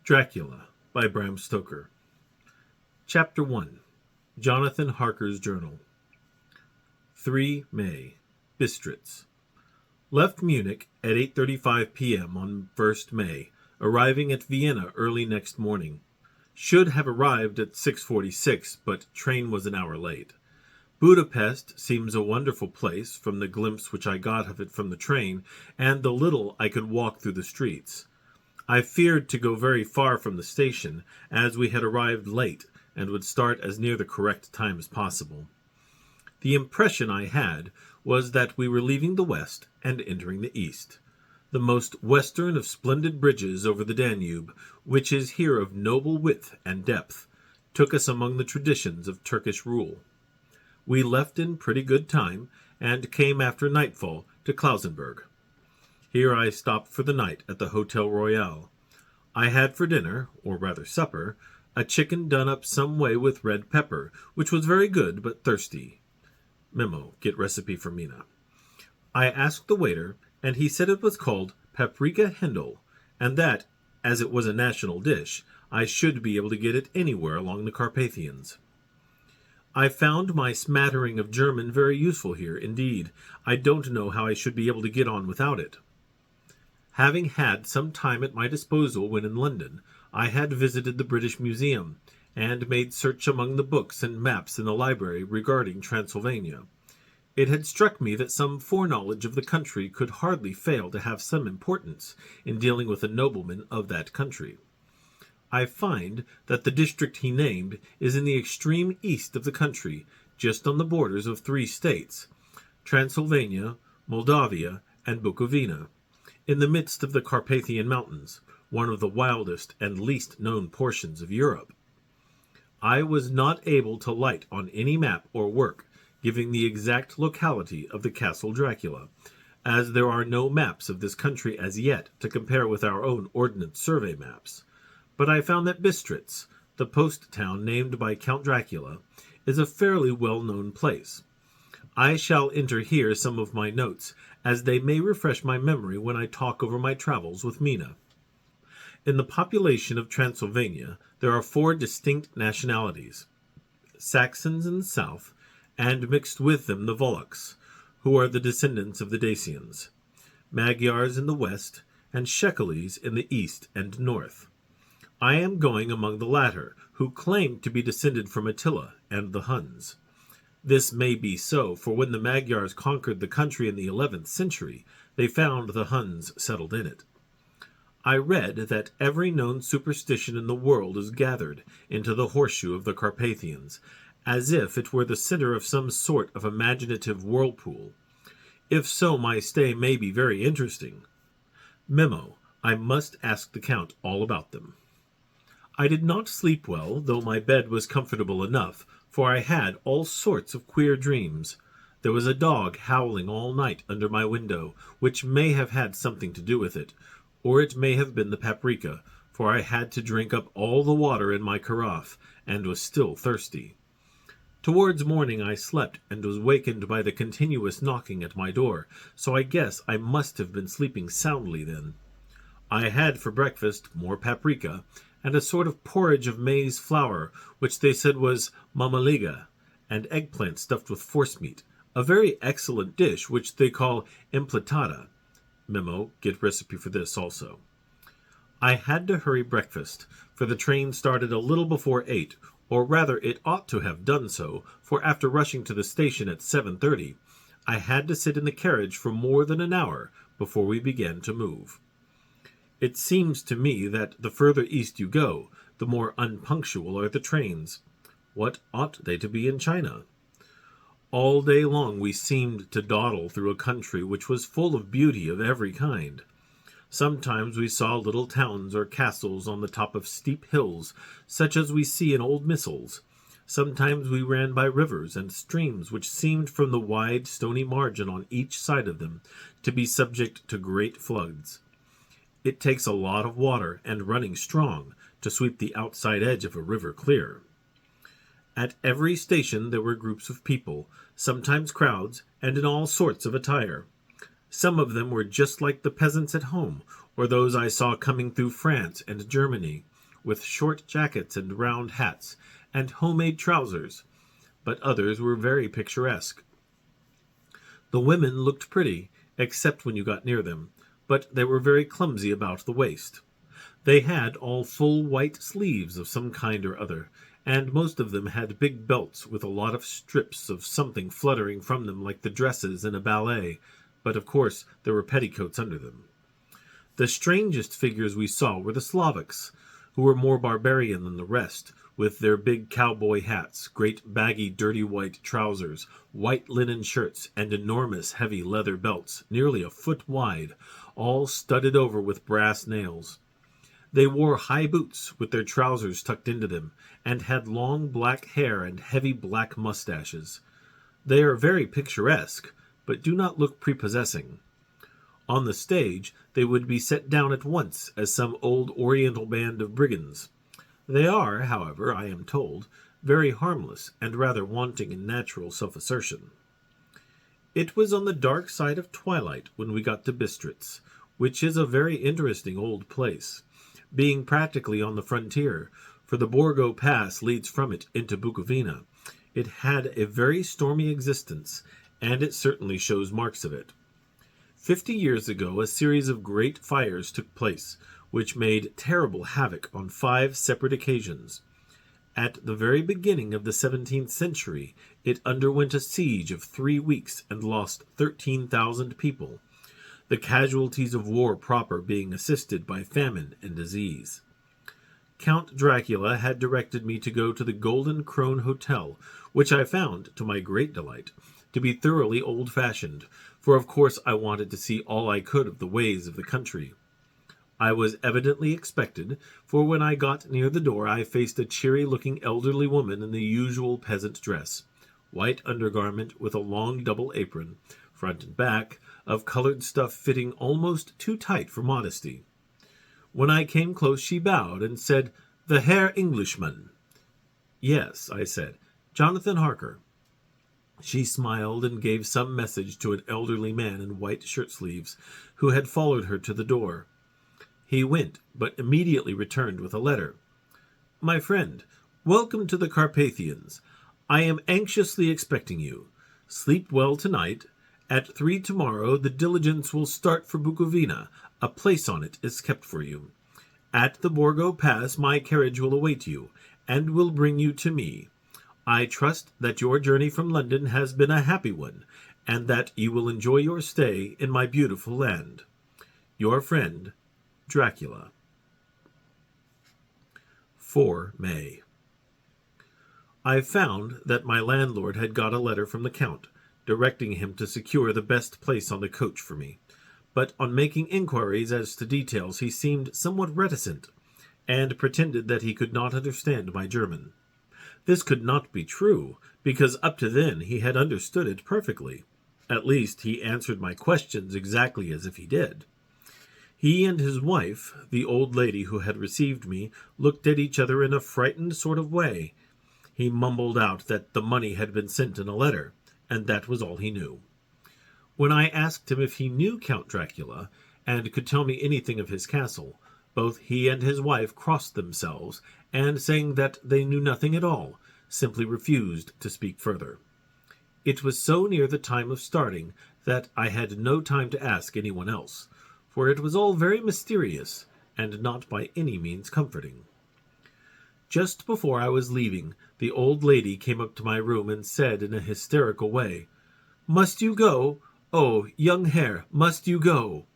Dracula by Bram Stoker. Chapter 1. Jonathan Harker's Journal. 3 May. Bistritz. Left Munich at 8:35 p.m. on 1st May, arriving at Vienna early next morning. Should have arrived at 6:46, but train was an hour late. Budapest seems a wonderful place from the glimpse which I got of it from the train, and the little I could walk through the streets. I feared to go very far from the station, as we had arrived late and would start as near the correct time as possible. The impression I had was that we were leaving the west and entering the east. The most western of splendid bridges over the Danube, which is here of noble width and depth, took us among the traditions of Turkish rule. We left in pretty good time, and came after nightfall to Klausenburg. Here I stopped for the night at the Hotel Royal. I had for dinner, or rather supper, a chicken done up some way with red pepper, which was very good but thirsty. Memo. Get recipe for Mina. I asked the waiter, and he said it was called paprika Hendel, and that, as it was a national dish, I should be able to get it anywhere along the Carpathians. I found my smattering of German very useful here, indeed. I don't know how I should be able to get on without it. Having had some time at my disposal when in London, I had visited the British Museum, and made search among the books and maps in the library regarding Transylvania. It had struck me that some foreknowledge of the country could hardly fail to have some importance in dealing with a nobleman of that country. I find that the district he named is in the extreme east of the country, just on the borders of 3 states, Transylvania, Moldavia, and Bukovina, in the midst of the Carpathian Mountains, one of the wildest and least known portions of Europe. I was not able to light on any map or work giving the exact locality of the Castle Dracula, as there are no maps of this country as yet to compare with our own Ordnance Survey maps. But I found that Bistritz, the post town named by Count Dracula, is a fairly well-known place. I shall enter here some of my notes, as they may refresh my memory when I talk over my travels with Mina. In the population of Transylvania, there are 4 distinct nationalities: Saxons in the south, and mixed with them the Volocks, who are the descendants of the Dacians, Magyars in the west, and Shekeles in the east and north. I am going among the latter, who claim to be descended from Attila and the Huns. This may be so, for when the Magyars conquered the country in the 11th century, they found the Huns settled in it. I read that every known superstition in the world is gathered into the horseshoe of the Carpathians, as if it were the center of some sort of imaginative whirlpool. If so, my stay may be very interesting. Memo. I must ask the Count all about them. I did not sleep well, though my bed was comfortable enough, for I had all sorts of queer dreams. There was a dog howling all night under my window, which may have had something to do with it, or it may have been the paprika, for I had to drink up all the water in my carafe, and was still thirsty. Towards morning I slept, and was wakened by the continuous knocking at my door, so I guess I must have been sleeping soundly then. I had for breakfast more paprika, and a sort of porridge of maize flour, which they said was mamaliga, and eggplant stuffed with forcemeat, a very excellent dish which they call emplatata. Memo. Get recipe for this also. I had to hurry breakfast, for the train started a little before 8, or rather it ought to have done so, for after rushing to the station at 7:30, I had to sit in the carriage for more than an hour before we began to move. It seems to me that the further east you go, the more unpunctual are the trains. What ought they to be in China? All day long we seemed to dawdle through a country which was full of beauty of every kind. Sometimes we saw little towns or castles on the top of steep hills, such as we see in old missals. Sometimes we ran by rivers and streams which seemed from the wide stony margin on each side of them to be subject to great floods. It takes a lot of water and running strong to sweep the outside edge of a river clear. At every station there were groups of people, sometimes crowds, and in all sorts of attire. Some of them were just like the peasants at home, or those I saw coming through France and Germany, with short jackets and round hats, and homemade trousers, but others were very picturesque. The women looked pretty, except when you got near them, but they were very clumsy about the waist. They had all full white sleeves of some kind or other, and most of them had big belts with a lot of strips of something fluttering from them like the dresses in a ballet, but of course there were petticoats under them. The strangest figures we saw were the Slavics, who were more barbarian than the rest, with their big cowboy hats, great baggy dirty white trousers, white linen shirts, and enormous heavy leather belts, nearly a foot wide, all studded over with brass nails. They wore high boots with their trousers tucked into them, and had long black hair and heavy black mustaches. They are very picturesque, but do not look prepossessing. On the stage they would be set down at once as some old Oriental band of brigands. They are, however, I am told, very harmless and rather wanting in natural self-assertion. It was on the dark side of twilight when we got to Bistritz, which is a very interesting old place, being practically on the frontier, for the Borgo Pass leads from it into Bukovina. It had a very stormy existence, and it certainly shows marks of it. 50 years ago a series of great fires took place, which made terrible havoc on 5 separate occasions. At the very beginning of the 17th century, it underwent a siege of 3 weeks and lost 13,000 people, the casualties of war proper being assisted by famine and disease. Count Dracula had directed me to go to the Golden Krone Hotel, which I found, to my great delight, to be thoroughly old-fashioned, for of course I wanted to see all I could of the ways of the country. I was evidently expected, for when I got near the door I faced a cheery-looking elderly woman in the usual peasant dress, white undergarment with a long double apron, front and back, of colored stuff fitting almost too tight for modesty. When I came close she bowed and said, "The Herr Englishman." "Yes," I said, "Jonathan Harker." She smiled and gave some message to an elderly man in white shirt-sleeves, who had followed her to the door. He went, but immediately returned with a letter. "My friend, welcome to the Carpathians. I am anxiously expecting you. Sleep well tonight. At 3 tomorrow the diligence will start for Bukovina. A place on it is kept for you. At the Borgo Pass my carriage will await you, and will bring you to me. I trust that your journey from London has been a happy one, and that you will enjoy your stay in my beautiful land. Your friend, Dracula. 4 May. I found that my landlord had got a letter from the Count, directing him to secure the best place on the coach for me, but on making inquiries as to details he seemed somewhat reticent, and pretended that he could not understand my German. This could not be true, because up to then he had understood it perfectly. At least he answered my questions exactly as if he did. He and his wife, the old lady who had received me, looked at each other in a frightened sort of way. He mumbled out that the money had been sent in a letter, and that was all he knew. When I asked him if he knew Count Dracula, and could tell me anything of his castle, both he and his wife crossed themselves, and saying that they knew nothing at all, simply refused to speak further. It was so near the time of starting that I had no time to ask anyone else, for it was all very mysterious, and not by any means comforting. Just before I was leaving, the old lady came up to my room and said in a hysterical way, "Must you go? Oh, young Herr, must you go?"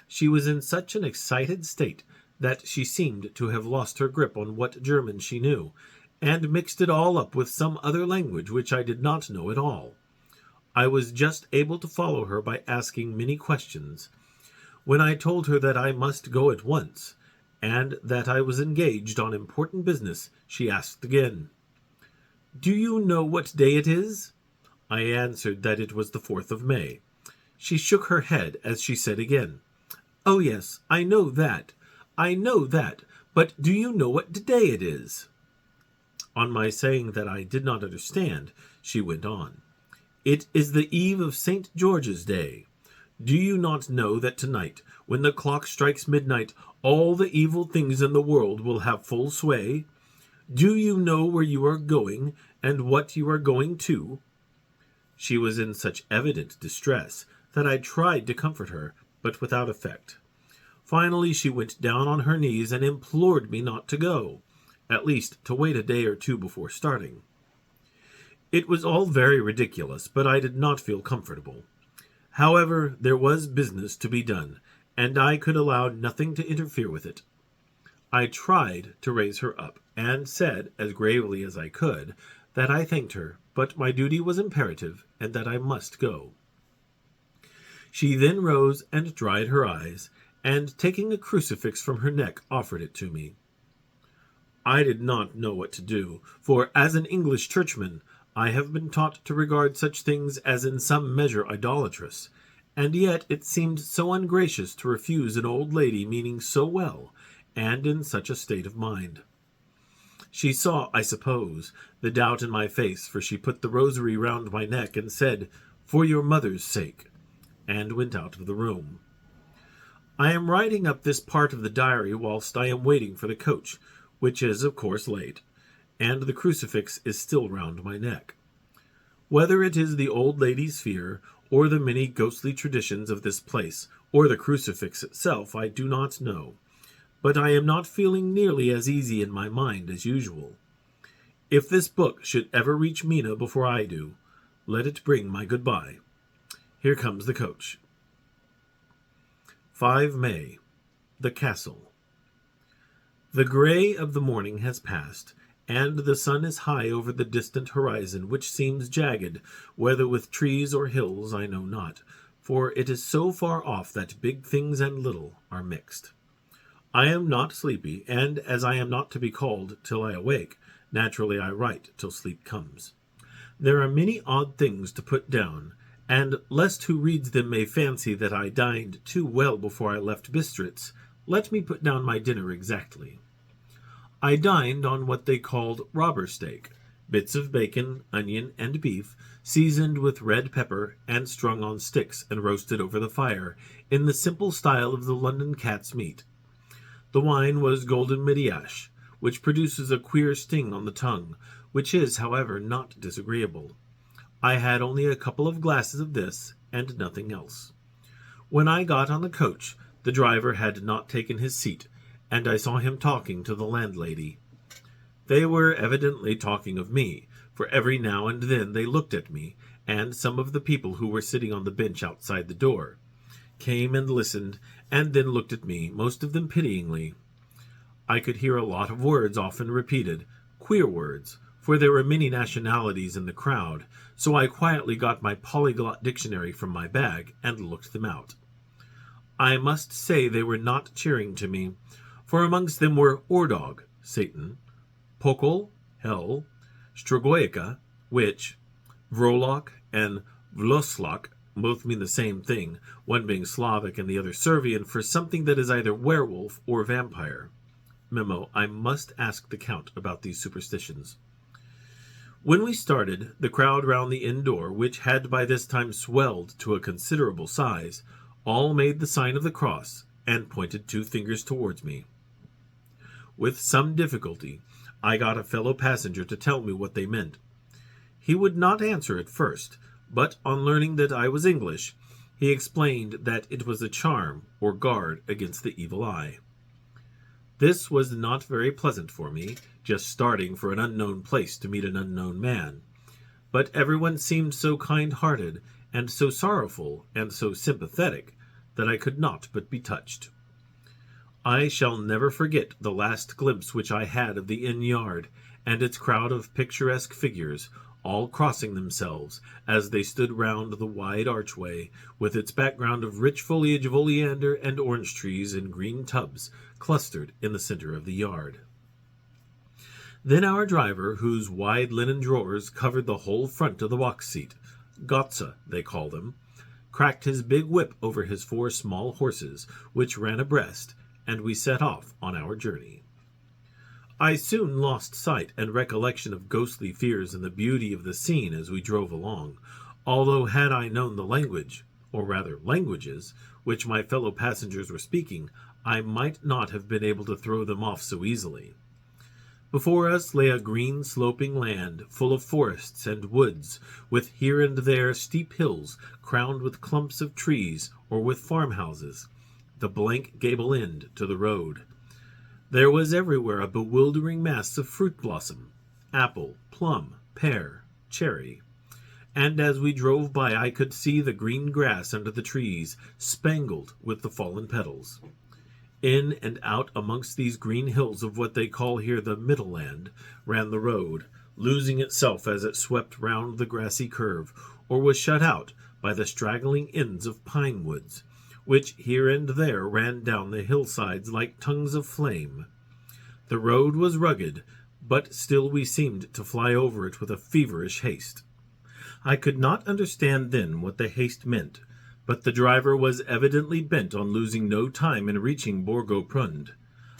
She was in such an excited state that she seemed to have lost her grip on what German she knew, and mixed it all up with some other language which I did not know at all. I was just able to follow her by asking many questions. When I told her that I must go at once, and that I was engaged on important business, she asked again, "Do you know what day it is?" I answered that it was the 4th of May. She shook her head as she said again, "Oh yes, I know that, but do you know what day it is?" On my saying that I did not understand, she went on, "It is the eve of St. George's Day. Do you not know that tonight, when the clock strikes midnight, all the evil things in the world will have full sway? Do you know where you are going, and what you are going to?" She was in such evident distress that I tried to comfort her, but without effect. Finally she went down on her knees and implored me not to go, at least to wait a day or two before starting. It was all very ridiculous, but I did not feel comfortable. However, there was business to be done, and I could allow nothing to interfere with it. I tried to raise her up, and said, as gravely as I could, that I thanked her, but my duty was imperative, and that I must go. She then rose and dried her eyes, and taking a crucifix from her neck, offered it to me. I did not know what to do, for as an English churchman, I have been taught to regard such things as in some measure idolatrous, and yet it seemed so ungracious to refuse an old lady meaning so well, and in such a state of mind. She saw, I suppose, the doubt in my face, for she put the rosary round my neck and said, "For your mother's sake," and went out of the room. I am writing up this part of the diary whilst I am waiting for the coach, which is, of course, late, and the crucifix is still round my neck. Whether it is the old lady's fear, or the many ghostly traditions of this place, or the crucifix itself, I do not know, but I am not feeling nearly as easy in my mind as usual. If this book should ever reach Mina before I do, let it bring my goodbye. Here comes the coach. 5 May. The Castle. The grey of the morning has passed, and the sun is high over the distant horizon, which seems jagged, whether with trees or hills I know not, for it is so far off that big things and little are mixed. I am not sleepy, and as I am not to be called till I awake, naturally I write till sleep comes. There are many odd things to put down, and lest who reads them may fancy that I dined too well before I left Bistritz, let me put down my dinner exactly. I dined on what they called robber steak, bits of bacon, onion, and beef, seasoned with red pepper, and strung on sticks and roasted over the fire, in the simple style of the London cat's meat. The wine was golden Mediash, which produces a queer sting on the tongue, which is, however, not disagreeable. I had only a couple of glasses of this, and nothing else. When I got on the coach, the driver had not taken his seat, and I saw him talking to the landlady. They were evidently talking of me, for every now and then they looked at me, and some of the people who were sitting on the bench outside the door came and listened, and then looked at me, most of them pityingly. I could hear a lot of words often repeated, queer words, for there were many nationalities in the crowd, so I quietly got my polyglot dictionary from my bag and looked them out. I must say they were not cheering to me, for amongst them were Ordog, Satan, Pokol, Hell, Strogoica, Witch, Vrolok, and Vloslok, both mean the same thing, one being Slavic and the other Servian, for something that is either werewolf or vampire. Memo: I must ask the Count about these superstitions. When we started, the crowd round the inn door, which had by this time swelled to a considerable size, all made the sign of the cross, and pointed 2 fingers towards me. With some difficulty, I got a fellow passenger to tell me what they meant. He would not answer at first, but on learning that I was English, he explained that it was a charm or guard against the evil eye. This was not very pleasant for me, just starting for an unknown place to meet an unknown man, but everyone seemed so kind-hearted, and so sorrowful, and so sympathetic, that I could not but be touched. I shall never forget the last glimpse which I had of the inn yard, and its crowd of picturesque figures, all crossing themselves, as they stood round the wide archway, with its background of rich foliage of oleander and orange trees in green tubs, clustered in the center of the yard. Then our driver, whose wide linen drawers covered the whole front of the box-seat, Gotza they call them, cracked his big whip over his 4 small horses, which ran abreast, and we set off on our journey. I soon lost sight and recollection of ghostly fears in the beauty of the scene as we drove along, although had I known the language, or rather languages, which my fellow passengers were speaking, I might not have been able to throw them off so easily. Before us lay a green sloping land, full of forests and woods, with here and there steep hills crowned with clumps of trees or with farmhouses, the blank gable end to the road. There was everywhere a bewildering mass of fruit blossom, apple, plum, pear, cherry. And as we drove by I could see the green grass under the trees, spangled with the fallen petals. In and out amongst these green hills of what they call here the Middle Land ran the road, losing itself as it swept round the grassy curve, or was shut out by the straggling ends of pine woods, which here and there ran down the hillsides like tongues of flame. The road was rugged, but still we seemed to fly over it with a feverish haste. I could not understand then what the haste meant, but the driver was evidently bent on losing no time in reaching Borgo Prund.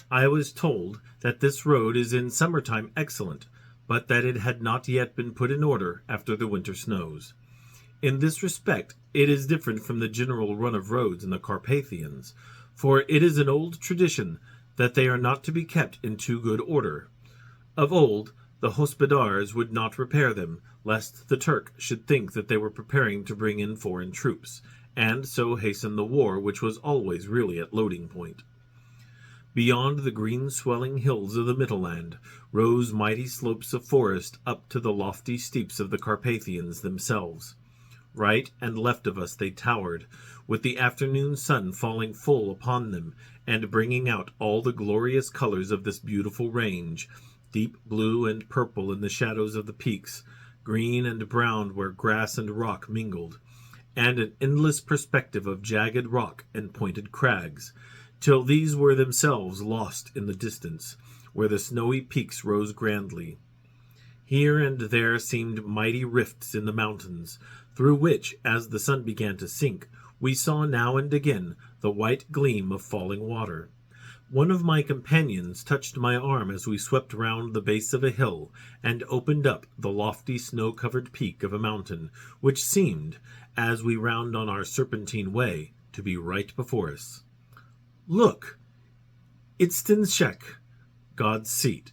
I was told that this road is in summertime excellent, but that it had not yet been put in order after the winter snows. In this respect it is different from the general run of roads in the Carpathians, for it is an old tradition that they are not to be kept in too good order. Of old, the hospodars would not repair them, lest the Turk should think that they were preparing to bring in foreign troops, and so hasten the war which was always really at loading point. Beyond the green swelling hills of the Mittelland rose mighty slopes of forest up to the lofty steeps of the Carpathians themselves. Right and left of us they towered, with the afternoon sun falling full upon them, and bringing out all the glorious colors of this beautiful range, deep blue and purple in the shadows of the peaks, green and brown where grass and rock mingled, and an endless perspective of jagged rock and pointed crags, till these were themselves lost in the distance, where the snowy peaks rose grandly. Here and there seemed mighty rifts in the mountains, through which, as the sun began to sink, we saw now and again the white gleam of falling water. One of my companions touched my arm as we swept round the base of a hill and opened up the lofty snow-covered peak of a mountain, which seemed, as we round on our serpentine way, to be right before us. "Look! Idstenschek, God's seat."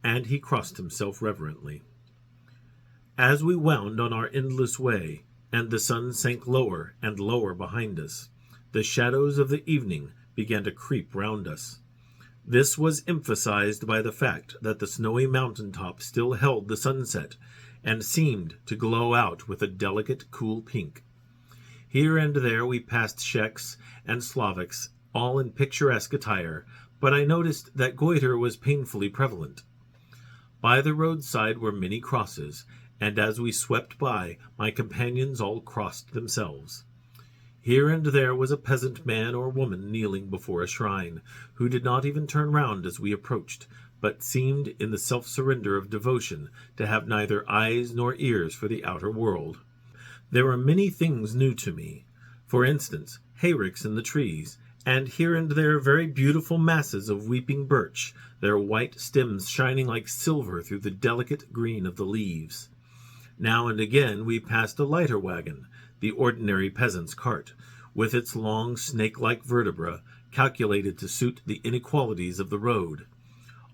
And he crossed himself reverently. As we wound on our endless way, and the sun sank lower and lower behind us, the shadows of the evening began to creep round us. This was emphasized by the fact that the snowy mountain top still held the sunset, and seemed to glow out with a delicate, cool pink. Here and there we passed Czechs and Slovaks, all in picturesque attire, but I noticed that goiter was painfully prevalent. By the roadside were many crosses, and as we swept by, my companions all crossed themselves. Here and there was a peasant man or woman kneeling before a shrine, who did not even turn round as we approached, but seemed, in the self-surrender of devotion, to have neither eyes nor ears for the outer world. There were many things new to me. For instance, hayricks in the trees, and here and there very beautiful masses of weeping birch, their white stems shining like silver through the delicate green of the leaves. Now and again we passed a lighter wagon, the ordinary peasant's cart, with its long snake-like vertebra, calculated to suit the inequalities of the road.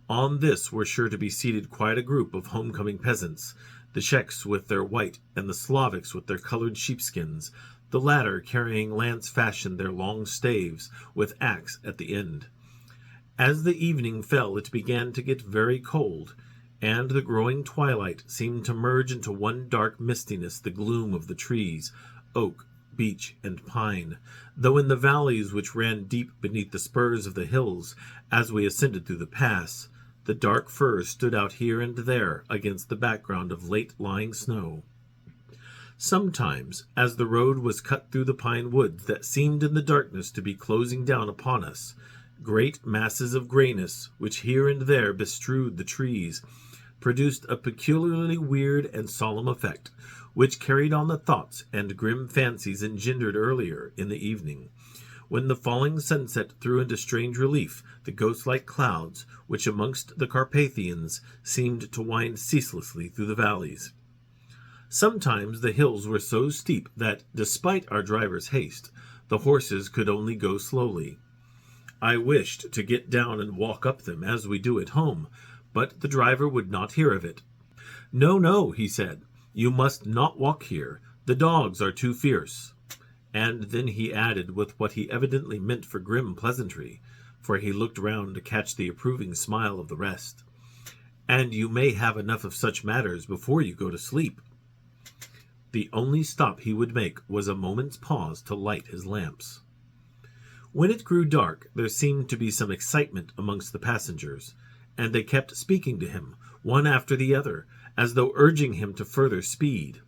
On this were sure to be seated quite a group of homecoming peasants, the Czechs with their white and the Slovaks with their colored sheepskins, the latter carrying lance-fashion their long staves, with axe at the end. As the evening fell it began to get very cold, and the growing twilight seemed to merge into one dark mistiness the gloom of the trees, oak, beech, and pine, though in the valleys which ran deep beneath the spurs of the hills, as we ascended through the pass, the dark firs stood out here and there against the background of late-lying snow. Sometimes, as the road was cut through the pine woods that seemed in the darkness to be closing down upon us, great masses of grayness, which here and there bestrewed the trees, produced a peculiarly weird and solemn effect, which carried on the thoughts and grim fancies engendered earlier in the evening, when the falling sunset threw into strange relief the ghost-like clouds which amongst the Carpathians seemed to wind ceaselessly through the valleys. Sometimes the hills were so steep that, despite our driver's haste, the horses could only go slowly. I wished to get down and walk up them as we do at home, but the driver would not hear of it. "No, no," he said, "you must not walk here. The dogs are too fierce." And then he added with what he evidently meant for grim pleasantry, for he looked round to catch the approving smile of the rest, "And you may have enough of such matters before you go to sleep." The only stop he would make was a moment's pause to light his lamps. When it grew dark, there seemed to be some excitement amongst the passengers, and they kept speaking to him, one after the other, as though urging him to further speed.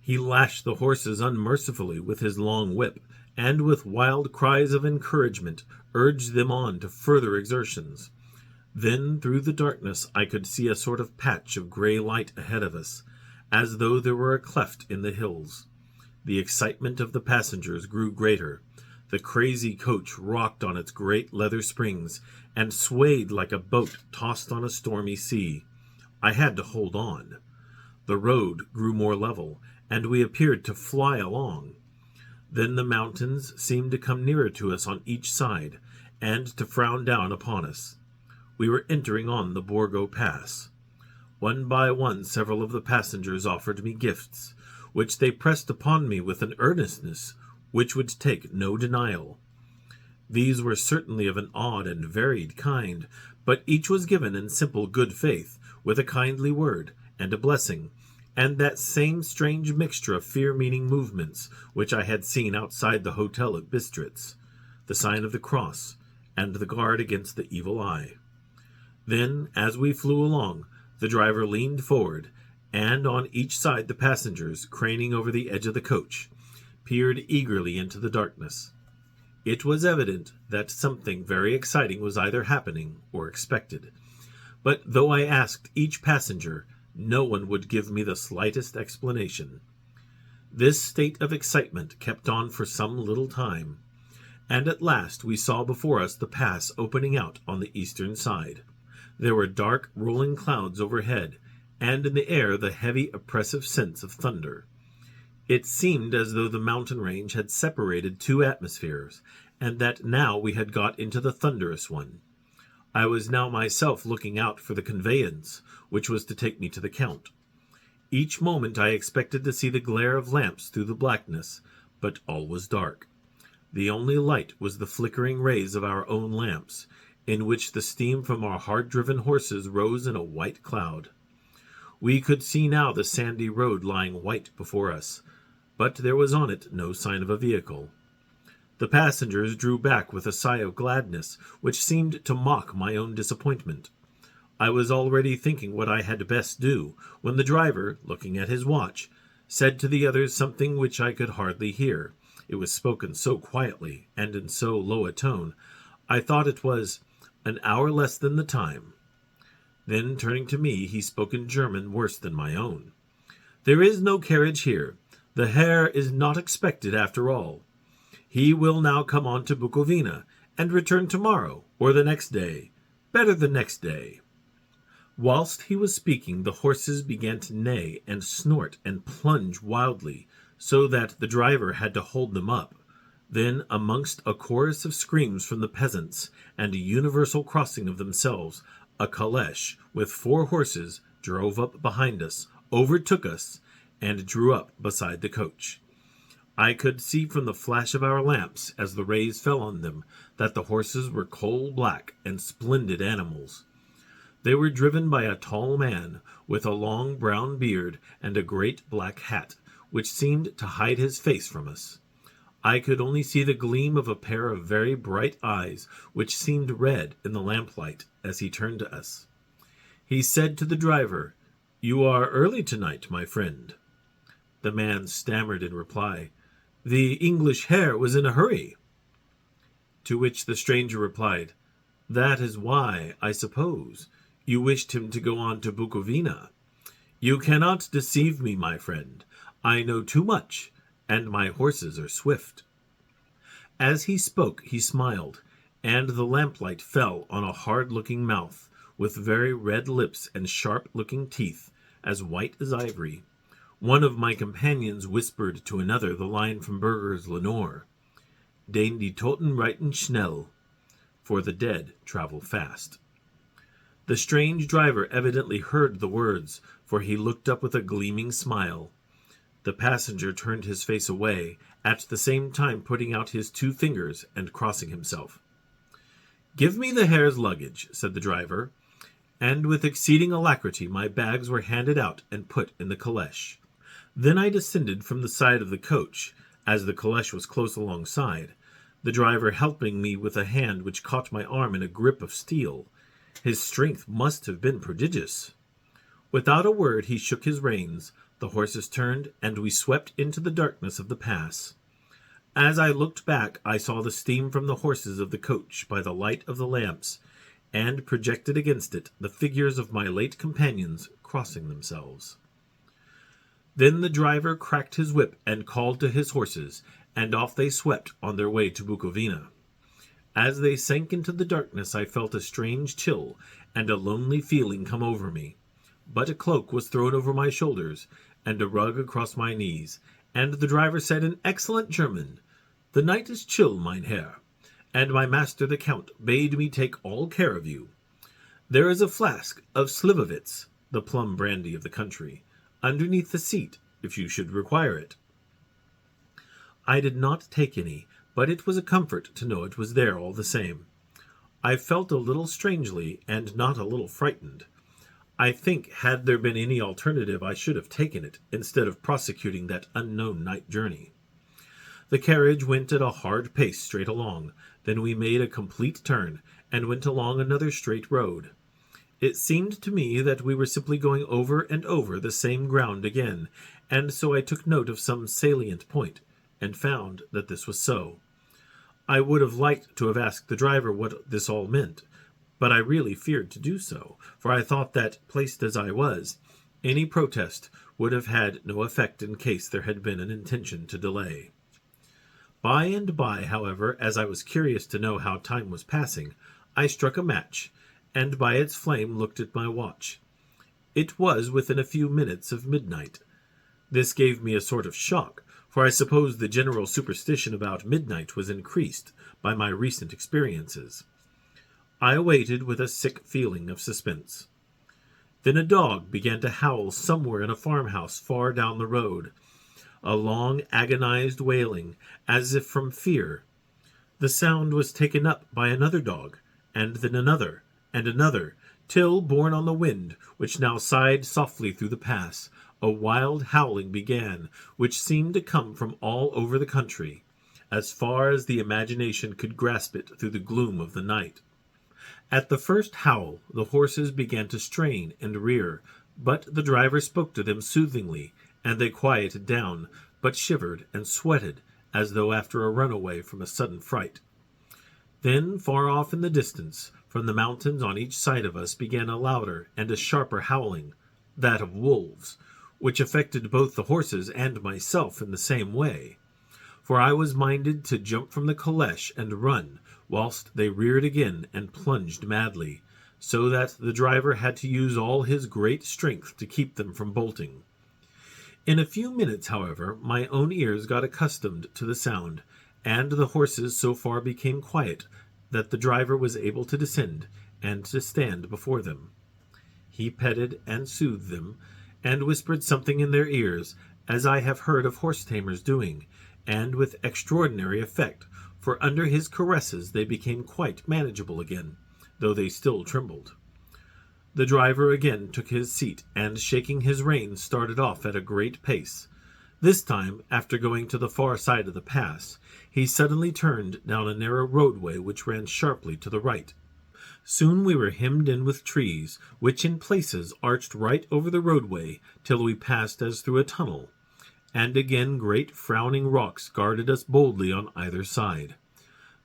He lashed the horses unmercifully with his long whip, and with wild cries of encouragement urged them on to further exertions. Then through the darkness I could see a sort of patch of gray light ahead of us, as though there were a cleft in the hills. The excitement of the passengers grew greater. The crazy coach rocked on its great leather springs, and swayed like a boat tossed on a stormy sea. I had to hold on. The road grew more level, and we appeared to fly along. Then the mountains seemed to come nearer to us on each side, and to frown down upon us. We were entering on the Borgo Pass. One by one several of the passengers offered me gifts, which they pressed upon me with an earnestness which would take no denial. These were certainly of an odd and varied kind, but each was given in simple good faith, with a kindly word and a blessing, and that same strange mixture of fear-meaning movements which I had seen outside the hotel at Bistritz, the sign of the cross, and the guard against the evil eye. Then, as we flew along, the driver leaned forward, and on each side the passengers, craning over the edge of the coach, peered eagerly into the darkness. It was evident that something very exciting was either happening or expected, but though I asked each passenger, no one would give me the slightest explanation. This state of excitement kept on for some little time, and at last we saw before us the pass opening out on the eastern side. There were dark rolling clouds overhead, and in the air the heavy oppressive sense of thunder. It seemed as though the mountain range had separated two atmospheres, and that now we had got into the thunderous one. I was now myself looking out for the conveyance, which was to take me to the Count. Each moment I expected to see the glare of lamps through the blackness, but all was dark. The only light was the flickering rays of our own lamps, in which the steam from our hard-driven horses rose in a white cloud. We could see now the sandy road lying white before us, but there was on it no sign of a vehicle. The passengers drew back with a sigh of gladness, which seemed to mock my own disappointment. I was already thinking what I had best do, when the driver, looking at his watch, said to the others something which I could hardly hear. It was spoken so quietly, and in so low a tone, I thought it was an hour less than the time. Then, turning to me, he spoke in German worse than my own. "There is no carriage here. The Herr is not expected after all. He will now come on to Bukovina, and return tomorrow, or the next day. Better the next day." Whilst he was speaking, the horses began to neigh and snort and plunge wildly, so that the driver had to hold them up. Then, amongst a chorus of screams from the peasants, and a universal crossing of themselves, a caleche with 4 horses drove up behind us, overtook us, and drew up beside the coach. I could see from the flash of our lamps, as the rays fell on them, that the horses were coal-black and splendid animals. They were driven by a tall man, with a long brown beard and a great black hat, which seemed to hide his face from us. I could only see the gleam of a pair of very bright eyes, which seemed red in the lamplight, as he turned to us. He said to the driver, "You are early tonight, my friend." The man stammered in reply, "The English Herr was in a hurry." To which the stranger replied, "That is why, I suppose, you wished him to go on to Bukovina. You cannot deceive me, my friend. I know too much, and my horses are swift." As he spoke, he smiled, and the lamplight fell on a hard-looking mouth, with very red lips and sharp-looking teeth, as white as ivory, One of my companions whispered to another the line from Burger's Lenore, Den die Toten reiten schnell, for the dead travel fast. The strange driver evidently heard the words, for he looked up with a gleaming smile. The passenger turned his face away, at the same time putting out his 2 fingers and crossing himself. "Give me the Herr's luggage," said the driver, and with exceeding alacrity my bags were handed out and put in the caleche. Then I descended from the side of the coach, as the caleche was close alongside, the driver helping me with a hand which caught my arm in a grip of steel. His strength must have been prodigious. Without a word he shook his reins, the horses turned, and we swept into the darkness of the pass. As I looked back, I saw the steam from the horses of the coach by the light of the lamps, and projected against it the figures of my late companions crossing themselves. Then the driver cracked his whip and called to his horses, and off they swept on their way to Bukovina. As they sank into the darkness, I felt a strange chill and a lonely feeling come over me. But a cloak was thrown over my shoulders, and a rug across my knees, and the driver said in excellent German, "The night is chill, mein Herr, and my master the Count bade me take all care of you. There is a flask of Slivovitz, the plum brandy of the country, underneath the seat, if you should require it." I did not take any, but it was a comfort to know it was there all the same. I felt a little strangely, and not a little frightened. I think had there been any alternative I should have taken it, instead of prosecuting that unknown night journey. The carriage went at a hard pace straight along, then we made a complete turn, and went along another straight road. It seemed to me that we were simply going over and over the same ground again, and so I took note of some salient point, and found that this was so. I would have liked to have asked the driver what this all meant, but I really feared to do so, for I thought that, placed as I was, any protest would have had no effect in case there had been an intention to delay. By and by, however, as I was curious to know how time was passing, I struck a match, and by its flame looked at my watch. It was within a few minutes of midnight. This gave me a sort of shock, for I suppose the general superstition about midnight was increased by my recent experiences. I waited with a sick feeling of suspense. Then a dog began to howl somewhere in a farmhouse far down the road, a long agonized wailing, as if from fear. The sound was taken up by another dog, and then another, and another, till, borne on the wind, which now sighed softly through the pass, a wild howling began, which seemed to come from all over the country, as far as the imagination could grasp it through the gloom of the night. At the first howl, the horses began to strain and rear, but the driver spoke to them soothingly, and they quieted down, but shivered and sweated, as though after a runaway from a sudden fright. Then, far off in the distance, from the mountains on each side of us began a louder and a sharper howling, that of wolves, which affected both the horses and myself in the same way, for I was minded to jump from the caleche and run, whilst they reared again and plunged madly, so that the driver had to use all his great strength to keep them from bolting. In a few minutes, however, my own ears got accustomed to the sound, and the horses so far became quiet that the driver was able to descend and to stand before them. He petted and soothed them, and whispered something in their ears, as I have heard of horse-tamers doing, and with extraordinary effect, for under his caresses they became quite manageable again, though they still trembled. The driver again took his seat, and shaking his reins started off at a great pace. This time, after going to the far side of the pass, he suddenly turned down a narrow roadway which ran sharply to the right. Soon we were hemmed in with trees, which in places arched right over the roadway till we passed as through a tunnel, and again great frowning rocks guarded us boldly on either side.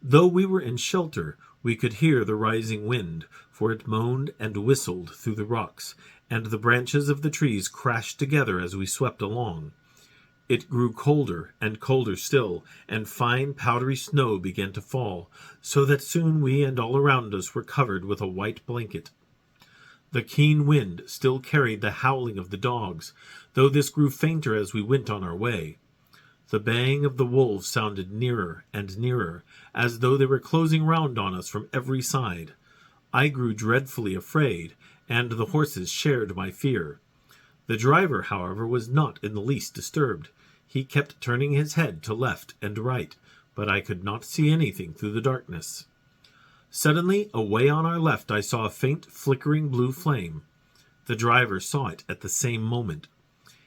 Though we were in shelter, we could hear the rising wind, for it moaned and whistled through the rocks, and the branches of the trees crashed together as we swept along. It grew colder and colder still, and fine powdery snow began to fall, so that soon we and all around us were covered with a white blanket. The keen wind still carried the howling of the dogs, though this grew fainter as we went on our way. The baying of the wolves sounded nearer and nearer, as though they were closing round on us from every side. I grew dreadfully afraid, and the horses shared my fear. The driver, however, was not in the least disturbed. He kept turning his head to left and right, but I could not see anything through the darkness. Suddenly, away on our left, I saw a faint, flickering blue flame. The driver saw it at the same moment.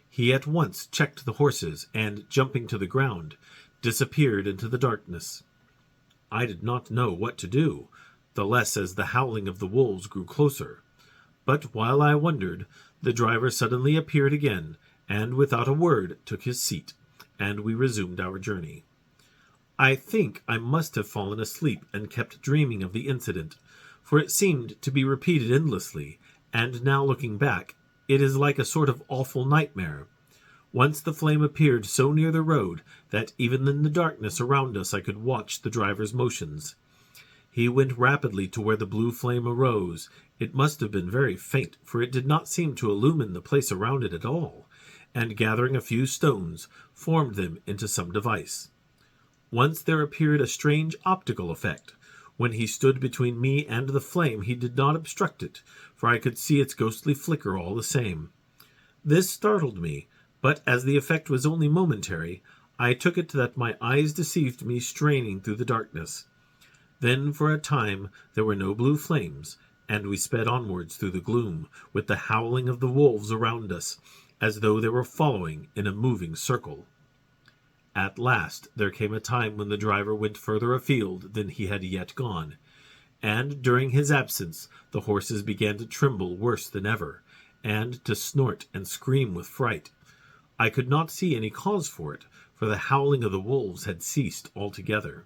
He at once checked the horses, and, jumping to the ground, disappeared into the darkness. I did not know what to do, the less as the howling of the wolves grew closer. But while I wondered, the driver suddenly appeared again, and without a word took his seat, and we resumed our journey. I think I must have fallen asleep and kept dreaming of the incident, for it seemed to be repeated endlessly, and now looking back, it is like a sort of awful nightmare. Once the flame appeared so near the road that even in the darkness around us I could watch the driver's motions. He went rapidly to where the blue flame arose. It must have been very faint, for it did not seem to illumine the place around it at all, and gathering a few stones, formed them into some device. Once there appeared a strange optical effect. When he stood between me and the flame he did not obstruct it, for I could see its ghostly flicker all the same. This startled me, but as the effect was only momentary, I took it that my eyes deceived me straining through the darkness. Then for a time there were no blue flames, and we sped onwards through the gloom, with the howling of the wolves around us, as though they were following in a moving circle. At last there came a time when the driver went further afield than he had yet gone, and during his absence the horses began to tremble worse than ever, and to snort and scream with fright. I could not see any cause for it, for the howling of the wolves had ceased altogether.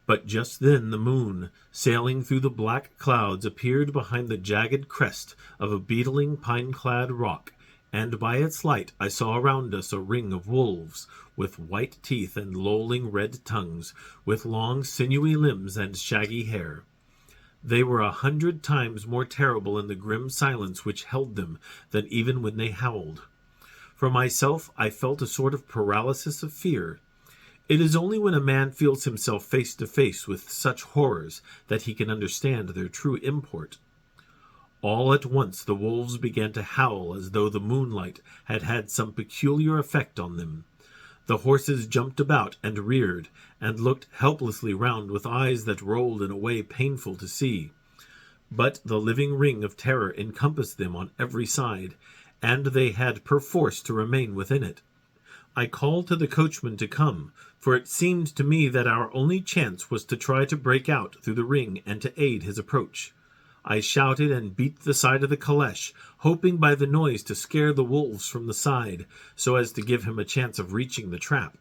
But just then the moon, sailing through the black clouds, appeared behind the jagged crest of a beetling pine-clad rock, and by its light I saw around us a ring of wolves, with white teeth and lolling red tongues, with long sinewy limbs and shaggy hair. They were 100 times more terrible in the grim silence which held them than even when they howled. For myself, I felt a sort of paralysis of fear. It is only when a man feels himself face to face with such horrors that he can understand their true import. All at once the wolves began to howl as though the moonlight had had some peculiar effect on them. The horses jumped about and reared, and looked helplessly round with eyes that rolled in a way painful to see. But the living ring of terror encompassed them on every side, and they had perforce to remain within it. I called to the coachman to come, for it seemed to me that our only chance was to try to break out through the ring and to aid his approach. I shouted and beat the side of the caleche, hoping by the noise to scare the wolves from the side, so as to give him a chance of reaching the trap.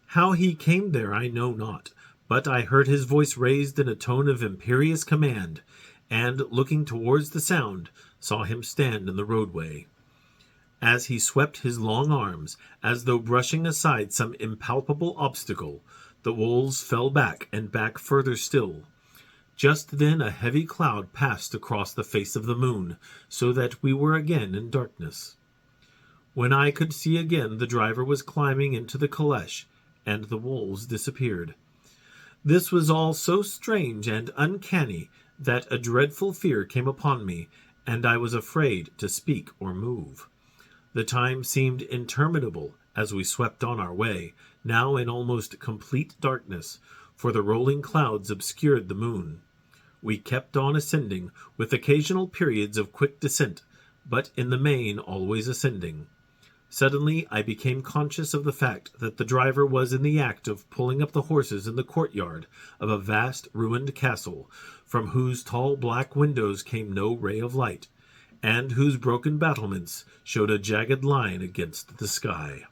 How he came there I know not, but I heard his voice raised in a tone of imperious command, and, looking towards the sound, saw him stand in the roadway. As he swept his long arms, as though brushing aside some impalpable obstacle, the wolves fell back and back further still. Just then a heavy cloud passed across the face of the moon, so that we were again in darkness. When I could see again, the driver was climbing into the caleche, and the wolves disappeared. This was all so strange and uncanny that a dreadful fear came upon me, and I was afraid to speak or move. The time seemed interminable as we swept on our way, now in almost complete darkness, for the rolling clouds obscured the moon. We kept on ascending, with occasional periods of quick descent, but in the main always ascending. Suddenly I became conscious of the fact that the driver was in the act of pulling up the horses in the courtyard of a vast ruined castle, from whose tall black windows came no ray of light, and whose broken battlements showed a jagged line against the sky.